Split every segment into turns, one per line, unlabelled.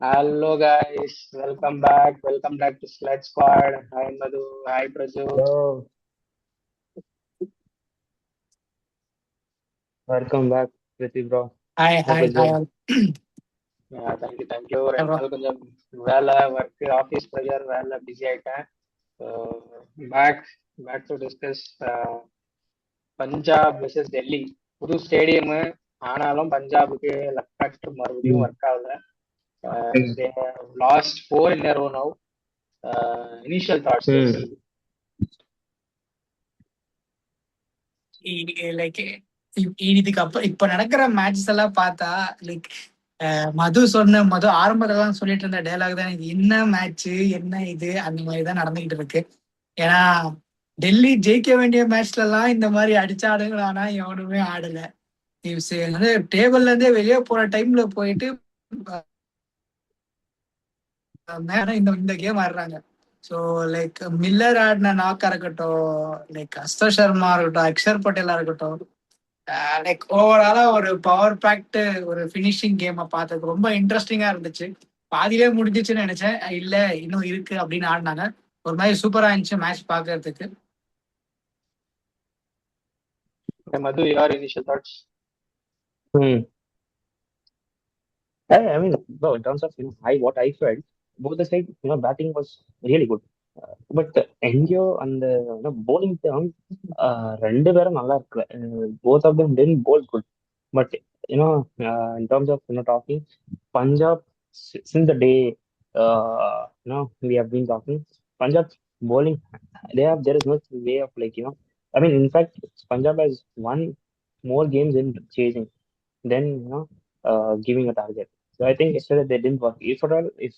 Hello guys, welcome back. Welcome back to Sled Squad. Hi Madhu, hi Praju.
Hello, welcome back, Priti bro.
Hi,
How
hi,
is
hi
it?
all.
Thank you.
Hi,
ரெண்டு
bro.
நாள் கொஞ்சம் வேலை work office pressure வேலை busy ஆயிட்டேன். So back back to discuss Punjab versus Delhi. புது stadium ஆனாலும் பஞ்சாபுக்கு luck factor மறுபடியும்
Mm.
ஒர்க் ஆகல.
Mm.
They last 4 in a row now. Initial thoughts, guys.
Mm.
Like இதுக்கு அப்புறம் இப்ப நடக்கிற மேட்சஸ் எல்லாம் பார்த்தா லைக் மது ஆரம்பத்துல தான் சொல்லிட்டு இருந்த டைலாக் தான் இது என்ன மேட்ச் என்ன இது அந்த மாதிரி தான் நடந்துகிட்டு இருக்கு. ஏன்னா டெல்லி ஜெயிக்க வேண்டிய மேட்ச்ல எல்லாம் இந்த மாதிரி அடிச்ச ஆடுங்களானா எவனுமே ஆடல. வந்து டேபிள்ல இருந்தே வெளியே போற டைம்ல போயிட்டு இந்த இந்த கேம் ஆடுறாங்க. ஸோ லைக் மில்லர் ஆடின நாக்கா இருக்கட்டும், லைக் அஸ்தர் சர்மா இருக்கட்டும், அக்ஷர் பட்டேலா இருக்கட்டும், லைக் ஓவராலா ஒரு பவர் பேக்டு ஒரு ஃபினிஷிங் கேமை பார்த்தது ரொம்ப இன்ட்ரெஸ்டிங்கா இருந்துச்சு. பாதியிலே முடிஞ்சிச்சுன்னு நினைச்சேன், இல்ல இன்னும் இருக்கு அப்படின்னு ஆடினாங்க. ஒரு மாதிரி சூப்பரா இருந்துச்சு மேட்ச் பாக்குறதுக்கு.
Madhu, your initial thoughts?
Mm. I mean, bro, in terms of what I felt, both the side, batting was really good. But NGO and the bowling term, ரெண்டு பேரும் நல்லா இருக்குல்ல. Both of them didn't bowl good. But in terms of talking, Punjab since the day we have been talking, Punjab bowling, there is no way of I mean, in fact, Punjab has won more games in chasing than giving a target. So I think yesterday they didn't work. If at all, if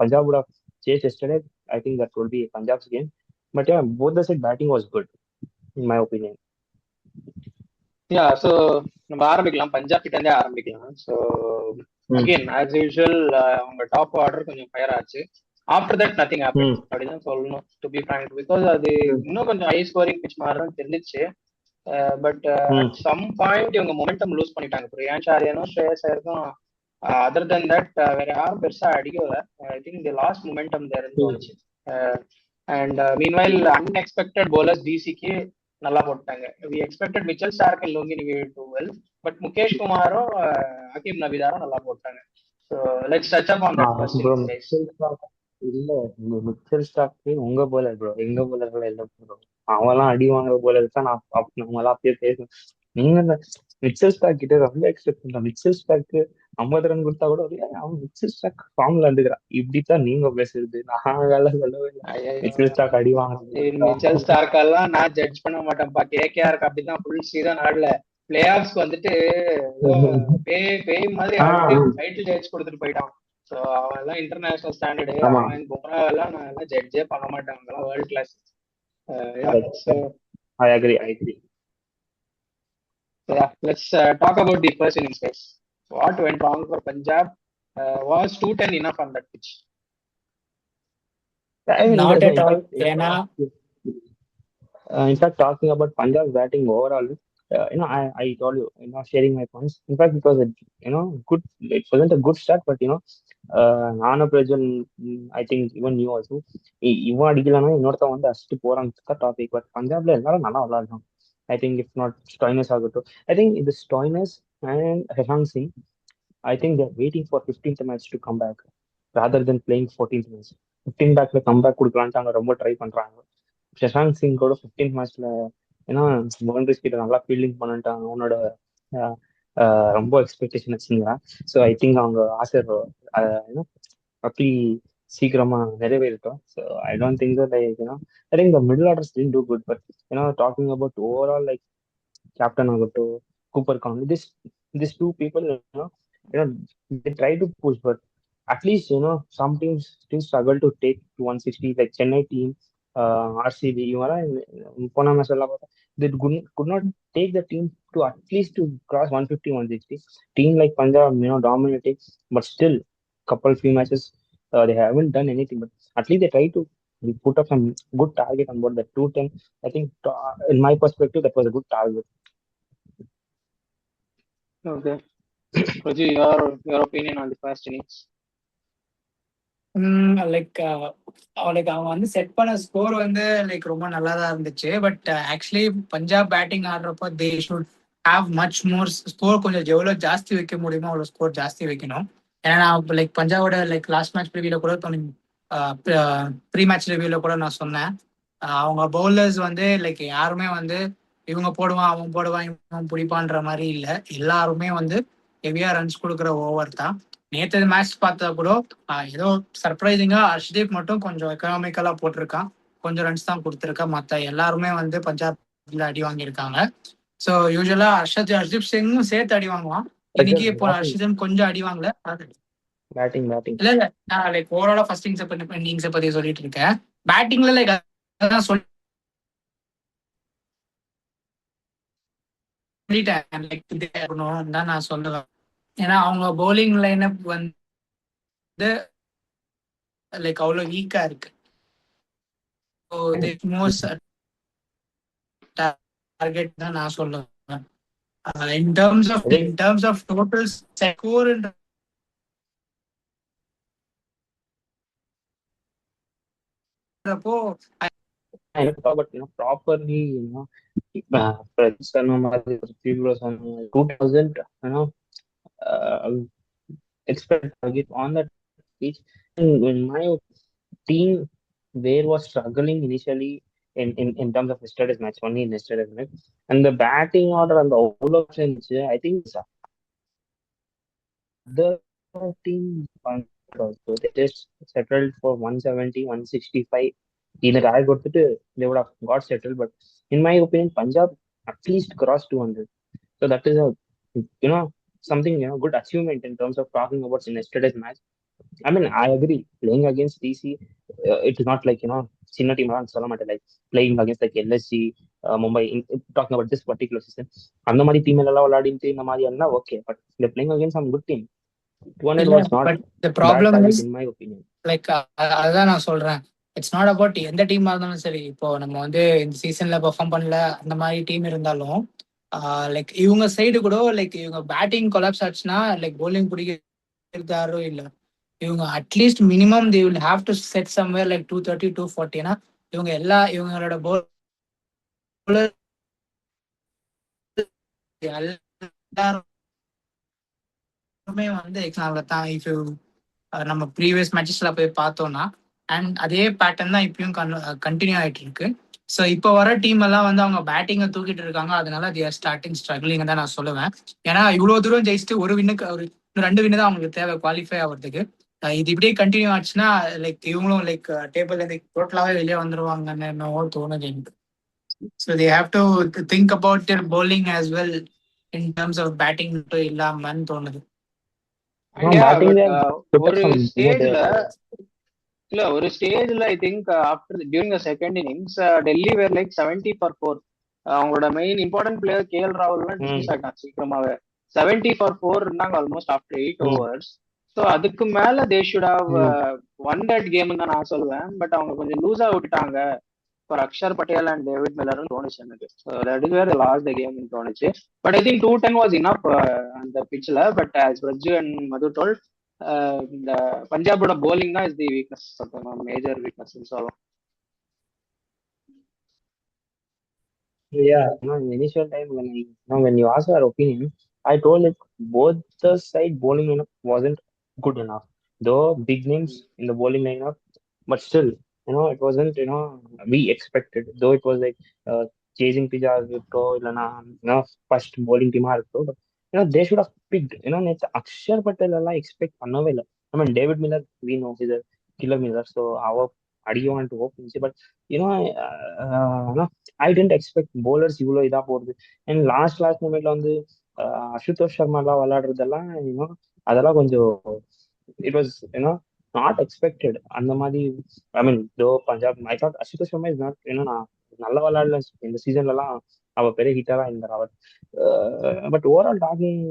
Punjab would have chased yesterday, I think that would be Punjab's game. But yeah, both the side batting was good, in my opinion.
So நம்ம ஆரம்பிக்கலாம், பஞ்சாப் கிட்ட இருந்தே ஆரம்பிக்கலாம். So
Mm.
Again as usual அவங்க top order கொஞ்சம் fire ஆச்சு. After that nothing happen
Mm.
அப்படிதான் சொல்லணும், டு பி ஃப்ராங்க். பிகாஸ் அது
Mm.
இன்னும் கொஞ்சம் ஹை ஸ்கோரிங் பிச் மாதிரி தான் தெரிஞ்சிச்சு. But
Mm.
At some point இவங்க மொமெண்டம் லூஸ் பண்ணிட்டாங்க. பிரியான்ஷ் ஆரியனும் ஸ்ரேயஸ் ஐயருக்கும் அதர் தென் தட் வேற யாரும் பெருசா அடிக்கல. I think the lost momentum தேர்ன்னு
Mm.
தோணுச்சு. அண்ட் மீன்வைல் அன்எக்ஸ்பெக்டட் போலர்ஸ் டிசிக்கு நல்லா போட்டாங்க. We expected Mitchell Starc and Lungi to well, but Mukesh குமாரும் ஹக்கீம் நபிதாரும் நல்லா போட்டாங்க. So let's touch up on that first
Bro,
innings guys.
Mitchell Starc இல்ல, மிச்சல் ஸ்டாக் உங்க போலர் ப்ரோ, எங்க போலர்கள் இல்ல ப்ரோ. அவெல்லாம் அடி வாங்குற போலர் தான் நம்மளாம் அப்படியே பேசணும். நீங்க இந்த மிச்சல் ஸ்டாக் கிட்ட ரொம்ப எக்ஸ்பெக்ட் பண்றோம். மிச்சல் ஸ்டாக்கு 50 ரன் கொடுத்தா கூட அவன் மிச்சல் ஸ்டாக் ஃபார்ம்ல இருந்துக்கிறான். இப்படித்தான் நீங்க பேசுறது, நான் வேலை சொல்லவே இல்லை. மிச்சல் ஸ்டாக் அடி
மிச்சல்
வாங்குறது.
ஸ்டார்க்கெல்லாம் நான் ஜட்ஜ் பண்ண மாட்டேன்ப்பா. கேகேஆருக்கு அப்படிதான் ஃபுல் சீசன் ஆடல. பிளே ஆஃப்ஸ் வந்துட்டு ஏதோ பேய் மாதிரி ஆடிட்டு டைட்டில் ஜட்ஜ் கொடுத்துட்டு போயிட்டான். ஸோ அவன் எல்லாம் இன்டர்நேஷனல் ஸ்டாண்டர்டு.
ஆமா,
அவன் பும்ரா எல்லாம் நான் எல்லாம் ஜட்ஜே பண்ண மாட்டேன். அவங்கெல்லாம் world class. So
I agree.
let's talk about the first innings, guys. What went wrong for Punjab? Was 210 enough on that pitch?
I mean,
not at
in
all.
fact,
ஏன்னா
in fact, talking about Punjab's batting overall, I told you, sharing my points. In fact, it was good. It wasn't a good start, but Nana Prajal, I think even you also, இவன் அடிக்கலன்னா இன்னொருத்த வந்து அடிச்சுட்டு போறான்னு topic. But பஞ்சாப்ல எல்லாரும் நல்லா விளாடுறாங்க. I think if not Stoinis ஆகட்டும், I think the Stoinis and Heshang Singh, I think they're waiting for 15th match to come back rather than playing 14th match. 15 பேக்ல கம்பேக் கொடுக்கலான்ட்டு அவங்க ரொம்ப ட்ரை பண்றாங்க. ஷஷாங்க் சிங் கூட 15th மேட்ச்ல ஏன்னா பவுண்டரிஸ் கிட்ட நல்லா ஃபீல்டிங் பண்ணிட்டாங்க. அவனோட ரொம்ப எக்ஸ்பெக்டேஷன் வச்சுங்க. ஸோ ஐ திங்க் அவங்க ஆசை அப்படி சீக்கிரமா நிறைவேறிட்டோம். So I don't think that I think the middle orders did too குட். But talking about overall like captain ஆகட்டும், கூப்பர் கான், this two people, they try to push, but at least some teams still struggle to take to 160, like Chennai team, RCB. போன match எல்லாம் பார்த்தா they could not take the team to at least to cross 150, 160. Team like Punjab, dominating, but still couple few matches they haven't done anything. But at least they try to put up some good target on board the 210. I think in my perspective that was a good target.
Okay. Praju, your opinion on the first innings?
Like like அவங்க வந்து set பண்ண score வந்து like ரொம்ப நல்லா தான் இருந்துச்சு. But actually Punjab batting ஆடுறப்போ they should have much more score. கொஞ்சம் எவ்வளோ ஜாஸ்தி வைக்க முடியுமோ அவ்வளோ ஸ்கோர் ஜாஸ்தி வைக்கணும். ஏன்னா நான் லைக் பஞ்சாபோட லைக் லாஸ்ட் மேட்ச் ரிவ்யூல கூட ப்ரீ மேட்ச் ரிவ்யூல கூட நான் சொன்னேன். அவங்க பவுலர்ஸ் வந்து லைக் யாருமே வந்து இவங்க போடுவான் அவன் போடுவான் இவன் பிடிப்பான்ற மாதிரி இல்லை. எல்லாருமே வந்து ஹெவியா ரன்ஸ் கொடுக்குற ஓவர் தான். நேற்று மேட்ச் பார்த்தா கூட ஏதோ சர்ப்ரைசிங்கா ஹர்ஷ்தீப் மட்டும் கொஞ்சம் எக்கனாமிக்கலா போட்டிருக்கான். கொஞ்சம் ரன்ஸ் தான் கொடுத்துருக்கான். மற்ற எல்லாருமே வந்து பஞ்சாப்ல அடி வாங்கியிருக்காங்க. ஸோ யூஸ்வலா ஹர்ஷ்தீப் சிங்கும் சேர்த்து அடி வாங்குவான். இன்னைக்கு இப்போ ஹர்ஷ்தீப் கொஞ்சம் அடி வாங்கல.
பேட்டிங்
இல்ல இல்ல நான் லைக் ஓவராலா ஃபர்ஸ்ட் இன்னிங்ஸ் பத்தி சொல்லிட்டு இருக்கேன். பேட்டிங்ல லைக் அதான் சொல்லிட்டேன். லைக் இது தான் நான் சொல்லுவேன். ஏன்னா அவங்க பவுலிங் லைனப் வந்து லைக் அவ்வளோ வீக்கா இருக்கு. மோஸ்ட் டார்கெட் தான் நான் சொல்லுவேன். In terms of total score
but properly, சொன்ன மாதிரி 2000 expect target on that pitch. In my team, where was struggling initially in terms of yesterday's match, only in yesterday's match, and the batting order and the all options, I think the team also they just settled for 170, 165. In the guy got to they would have got settled, but in my opinion, Punjab at least crossed 200. So that is a something good achievement in terms of talking about in yesterday's match. I mean, I agree. Playing against DC, it is not like Chinna team like playing against like LSG, Mumbai. Talking about this particular season, அந்த மாதிரி team எல்லாம் விளையாடிட்டு இந்த மாதிரி எல்லாம் okay, but they're playing against some good team. 200 was not bad target in my opinion.
Like அதுதான் நான் சொல்றேன். இட்ஸ் நாட் அபவுட் எந்த டீமா இருந்தாலும் சரி. இப்போ நம்ம வந்து இந்த சீசன்ல பெர்ஃபார்ம் பண்ணல அந்த மாதிரி டீம் இருந்தாலும் லைக் இவங்க சைடு கூட லைக் இவங்க பேட்டிங் கொலாப்ஸ் ஆச்சுன்னா லைக் bowling பிடிக்கிறதாரோ இல்லை. இவங்க at least minimum they will have to set somewhere like 230, 240. ஏன்னா இவங்களோட bowler எல்லாருமே வந்து தான் இஃப் நம்ம ப்ரீவியஸ் மேட்சஸ்ல போய் பார்த்தோம்னா அண்ட் அதே பேட்டர்ன் தான் இப்பயும் கண்டினியூ ஆயிட்டு இருக்கு. ஸோ இப்போ வர டீம் எல்லாம் வந்து அவங்க பேட்டிங்கை தூக்கிட்டு இருக்காங்க. அதனால they are starting struggling தான் நான் சொல்லுவேன். ஏன்னா இவ்வளவு தூரம் ஜெயிச்சுட்டு ஒரு 2 வின்னு தான் அவங்களுக்கு தேவை குவாலிஃபை ஆகிறதுக்கு. இது இப்படியே கண்டினியூ ஆச்சுன்னா லைக் இவங்களும் லைக் டேபிள் டோட்டலாவே வெளியே வந்துருவாங்கன்னு என்னவோ தோணுது எனக்கு. So they have to think about their bowling as well in terms of batting மட்டும் இல்லாமன்னு தோணுது.
ஒரு ஸ்டேஜ்ல I think after during the second innings Delhi were like 70-4. அவங்களோட மெயின் இம்பார்ட்டன்ட் பிளேயர் கேஎல் ராகுல்லாம் டிஸ்மிஸ் ஆயிட்டாங்க சீக்கிரமாவே. 70-4 இருந்தாங்க ஆல்மோஸ்ட் ஆஃப்டர் 8 overs. ஸோ அதுக்கு மேல they should have won that game தான் நான் சொல்லுவேன். பட் அவங்க கொஞ்சம் லூஸா விட்டுட்டாங்க for Axar Patel and David மில்லர்னு தோணுச்சு எனக்கு. So that is where the lost the game தோணுச்சு. But I think 210 was enough அந்த பிட்ச்ல. But as Praju and Madhu told, இந்த பஞ்சாபோட bowling தான் is the weakness, major weakness சொல்லலாம்.
Yeah, initial time when you asked our opinion, I told it both the side bowling lineup wasn't good enough. Though big names in the bowling lineup, but still, it wasn't we expected. Though it was like chasing pitches first bowling team but they should have picked. It's Akshar Patel expect பண்ணவே இல்லை. I mean, David Miller, we know he's a killer Miller, so our அடிக்க want to hope, but I didn't expect bowlers இவ்வளோ இதா போடுது. And last மூமெண்ட்ல வந்து அசுதோஷ் சர்மா எல்லாம் விளையாடுறதெல்லாம் அதெல்லாம் கொஞ்சம் இட் வாஸ் நாட் எக்ஸ்பெக்டட். அந்த மாதிரி ஐ மீன் தோ Punjab I thought Ashutosh Sharma is not நான் நல்ல விளையாடல இந்த சீசன்லலாம் அவர் பெரிய ஹிட்டா தான் இருந்தார் அவர். But overall talking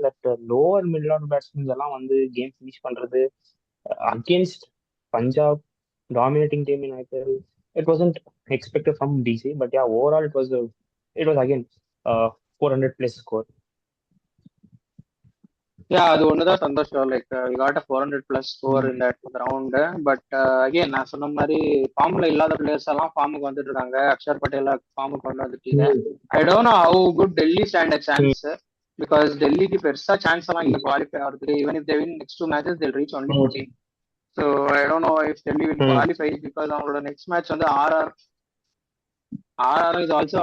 that lower middle order batsmen எல்லாம் வந்து கேம் ஃபினிஷ் பண்றது against Punjab dominating team in IPL, it wasn't expected from DC, but yeah, overall it was again 400 plus score.
அது ஒண்ணுதான் சந்தோஷம். Like we got a 400 plus score
Mm.
இந்த round. But again நான் சொன்ன மாதிரி ஃபார்ம்ல இல்லாத பிளேயர்ஸ் எல்லாம் ஃபார்முக்கு வந்துட்டு இருக்காங்க. அக்ஷர் பட்டேல ஃபார்முக்கு கொண்டு வந்துட்டீங்க.
Mm.
I don't know how good Delhi stand a
Mm.
Chance, because டெல்லிக்கு பெருசா சான்ஸ் எல்லாம் இல்ல குவாலிஃபை ஆகிறதுக்கு. Even if they win next 2 matches they'll reach only
Mm.
14. So I don't know if Delhi will
Mm.
qualify, because அவங்களோட next match வந்து RR is also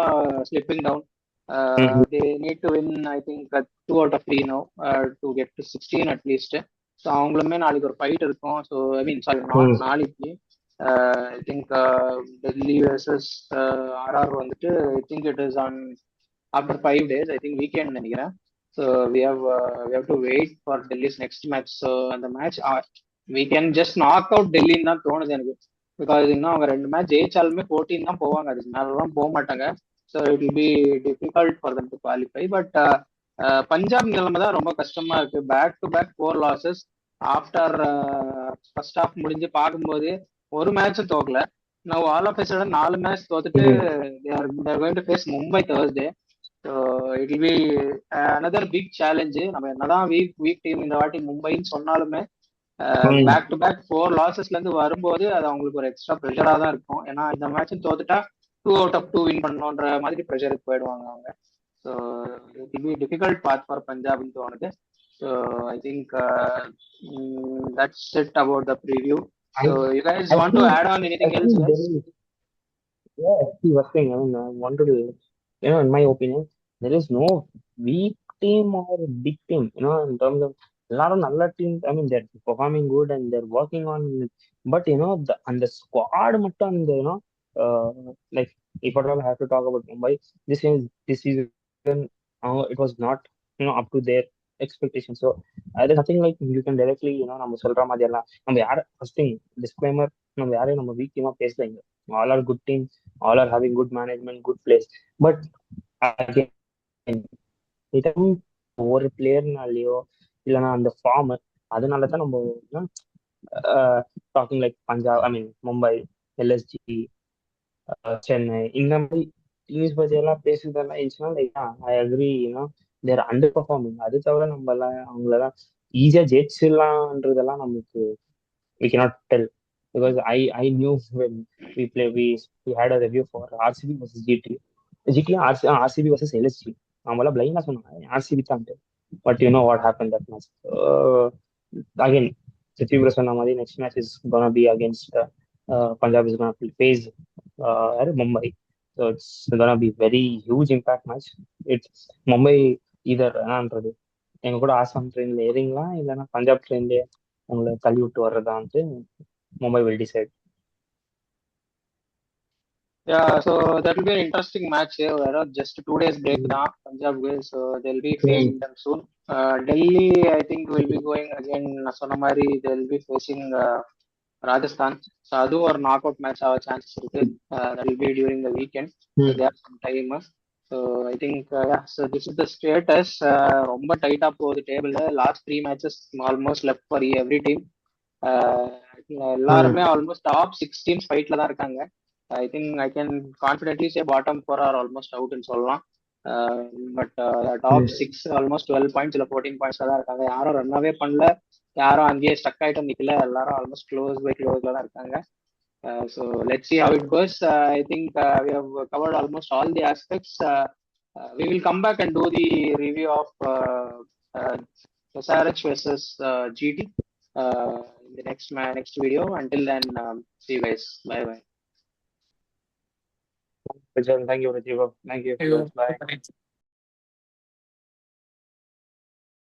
slipping down.
Mm.
They need to win, I think, 2 out of 3 now to get to 16 at least. So அவங்களுமே நாளைக்கு ஒரு fight இருக்கும். So I mean sorry, not
Mm.
நாளைக்கு. I think Delhi versus RR வந்துட்டு I think it is on after 5 days. I think weekend நினைக்கிறேன். So we have to wait for Delhi's next match. ஸோ அந்த match we can just knock out டெல்லின்னு தான் தோணுது எனக்கு. Because இன்னும் அவங்க 2 மேட்ச் ஜெயிச்சாலுமே 14 தான் போவாங்க, அதுக்கு மேலாம் போக மாட்டாங்க. So it will be difficult for them to qualify. But Punjab நிலைமை தான் ரொம்ப கஷ்டமா இருக்கு. Back to back 4 losses after first half முடிஞ்சு பார்க்கும்போது ஒரு மேட்சும் தோக்கல. நான் ஆல் ஆஃப் சடன் 4 மேட்ச் தோத்துட்டு
Mm.
they are going to face Mumbai Thursday. So it will be another big challenge. நம்ம என்னதான் வீக் டீம் இந்த வாட்டி மும்பைன்னு சொன்னாலுமே
Mm.
பேக் டு பேக் 4 லாசஸ்ல இருந்து வரும்போது அது அவங்களுக்கு ஒரு எக்ஸ்ட்ரா ப்ரெஷரா தான் இருக்கும். ஏன்னா இந்த மேட்ச் தோத்துட்டா 2 out of 2 வின் பண்ணணுன்ற மாதிரி ப்ரெஷருக்கு போயிடுவாங்க அவங்க. So it will be difficult both for பஞ்சாப்னு தோணுது. So I think that's it about the preview.
I
so you guys
I
want to
think
add on
I
anything
think
else
there
guys?
is, yeah, see one thing. I mean, I wanted to, in my opinion, there is no weak team or big team. In terms of a lot of நல்ல teams. I mean, they're performing good and they're working on it. But the squad மட்டும் அந்த like if at all I have to talk about Mumbai, this season it was not up to their expectations. So there's nothing like you can directly நம்ம சொல்ற மாதிரி எல்லாம் நம்ம யார first thing disclaimer, நம்ம யாரையும் நம்ம வீக் டீமா பேசல இங்க. All are good teams, all are having good management, good players. But again, ஒரு பிளேயர்னாலயோ இல்லைன்னா அந்த ஃபார்ம், அதனால தான் நம்ம talking like Punjab, I mean Mumbai, LSG, Chennai, இந்த மாதிரி டீம்ஸ் பத்தி எல்லாம் பேசுறதெல்லாம் இருந்துச்சுன்னா like I agree, they're underperforming. அது தவிர நம்ம எல்லாம் அவங்களெல்லாம் ஈஸியா ஜெயிச்சிடலான்றதெல்லாம் நமக்கு we cannot tell, because I knew when we had a review for RCB versus GT RCB versus LSG. நம்மள பிளைண்டா சொன்னாங்க RCB தான், but you know what happened that match. Again, Satyavra சொன்ன மாதிரி next match is gonna be against Punjab is gonna face Mumbai. So it's gonna be very huge impact match. It's Mumbai either என்னன்றது எங்க கூட ஆசாம் ட்ரெயின்ல ஏறிங்களா இல்லைன்னா பஞ்சாப் ட்ரெயின்ல உங்களை தள்ளி விட்டு வர்றதான்ட்டு Mumbai will decide.
So that will be an interesting match. Just 2 days break தான் பஞ்சாப்க்கு. So they'll be facing them soon. Delhi I think will be going again, நான் சொன்ன மாதிரி they'll be facing Rajasthan. So அதுவும் ஒரு நாக் அவுட் மேட்ச் ஆக chances இருக்கு. that will be during the weekend. So they have some time. So I think so this is the status. ரொம்ப டைட்டா போகுது table. Last 3 matches almost left for every team. எல்லாருமே almost top 6 teams ஃபைட்ல தான் இருக்காங்க. I think I can confidently say bottom 4 are almost அவுட்னு சொல்லலாம். But top 6 almost 12 points இல்லை 14 பாயிண்ட்ஸ் தான் இருக்காங்க. யாரும் ரன்னாவே பண்ணல, யாரும் அங்கேயே ஸ்டக் ஆயிட்டு நிக்கல. எல்லாரும் ஆல்மோஸ்ட் க்ளோஸ்ல தான் இருக்காங்க. So let's see how it goes. I think we have covered almost all the aspects. We will come back and do the review of SRH versus GT in the next video. Until then, see you guys. Bye bye.
Thank you, Rajiv. Thank you.
ஐயோ,
Bye.
correct.